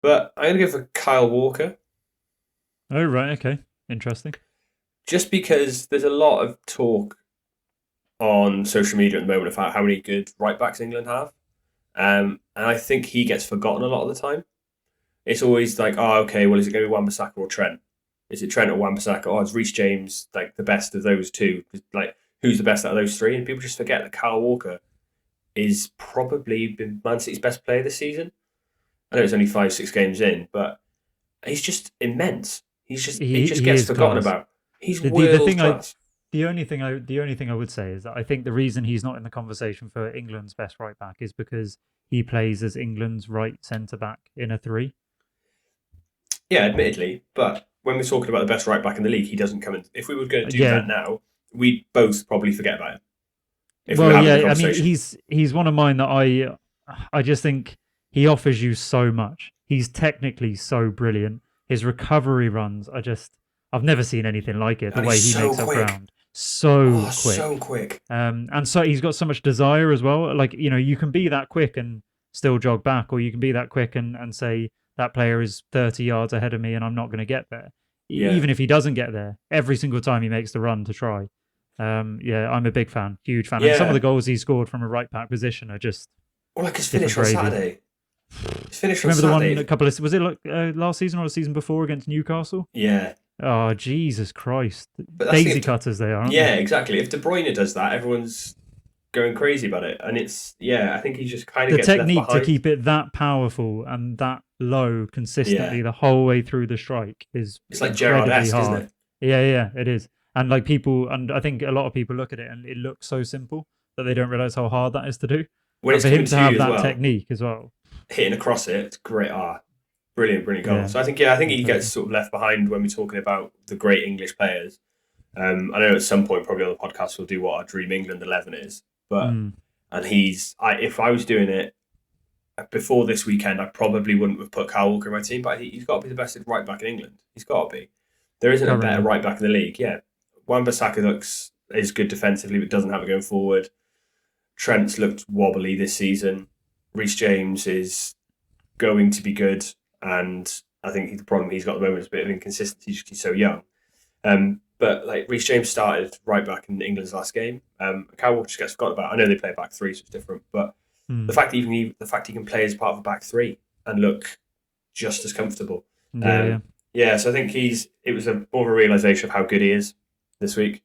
But I'm going to go for Kyle Walker Oh, right. Okay. Interesting. just because there's a lot of talk on social media at the moment about how many good right backs England have. And I think he gets forgotten a lot of the time. It's always like, oh, okay, well, is it going to be Wan-Bissaka or Trent? Is it Trent or Wan-Bissaka? Oh, is Reece James like the best of those two? Like, who's the best out of those three? And people just forget that Kyle Walker is probably been Man City's best player this season. I know it's only 5, 6 games in, but he's just immense. It just He gets is forgotten class. about. He's The world thing I class. the only thing I would say is that I think the reason he's not in the conversation for England's best right back is because he plays as England's right centre back in a three. Yeah, admittedly, but when we're talking about the best right back in the league, he doesn't come in. If we were going to do Yeah, that now, we'd both probably forget about him if we were well, having the yeah. I mean, conversation. he's one of mine that I just think he offers you so much. He's technically so brilliant. His recovery runs are just I've never seen anything like it. The And he's way he so makes up quick. ground, so Oh, so quick. quick. And so he's got so much desire as well. Like, you can be that quick and still jog back, or you can be that quick and say that player is 30 yards ahead of me and I'm not going to get there. Yeah. Even if he doesn't get there, every single time he makes the run to try. Yeah, I'm a big fan, huge fan. And some of the Yeah. goals he scored from a right back position are just Well, like his different finish on gravy. Do Saturday. His finish you on remember the one a Saturday. couple of, was it like, last season or the season before against Newcastle? Yeah. Oh, Jesus Christ. But that's the Daisy thing. cutters they are, aren't they? Yeah, exactly. If De Bruyne does that, everyone's going crazy about it. And yeah, I think he just kind of The gets left technique to behind. keep it that powerful and that low Yeah. consistently the whole way through the strike is It's like incredibly Gerrard-esque, isn't hard. it? Yeah, it is. And like people, and I think a lot of people look at it and it looks so simple that they don't realize how hard that is to do. When And it's for coming him to to have you as that well, technique as well, hitting across it, it's great. Brilliant, brilliant goal. yeah, So I think he gets incredible. sort of left behind when we're talking about the great English players. I know at some point, probably on the podcast, we'll do what our Dream England 11 is. But Mm, and if I was doing it before this weekend, I probably wouldn't have put Kyle Walker in my team. But he's got to be the best right back in England. He's got to be. There isn't a better currently, right back in the league. Yeah, Wan-Bissaka is good defensively, but doesn't have it going forward. Trent's looked wobbly this season. Reece James is going to be good, and I think the problem he's got at the moment is a bit of inconsistency. He's so young. But like Reece James started right back in England's last game. Kyle Walker just gets forgotten about. I know they play back three, so it's different. But mm, the fact he can play as part of a back three and look just as comfortable. yeah, yeah. Um, yeah, so I think it was more of a realization of how good he is this week.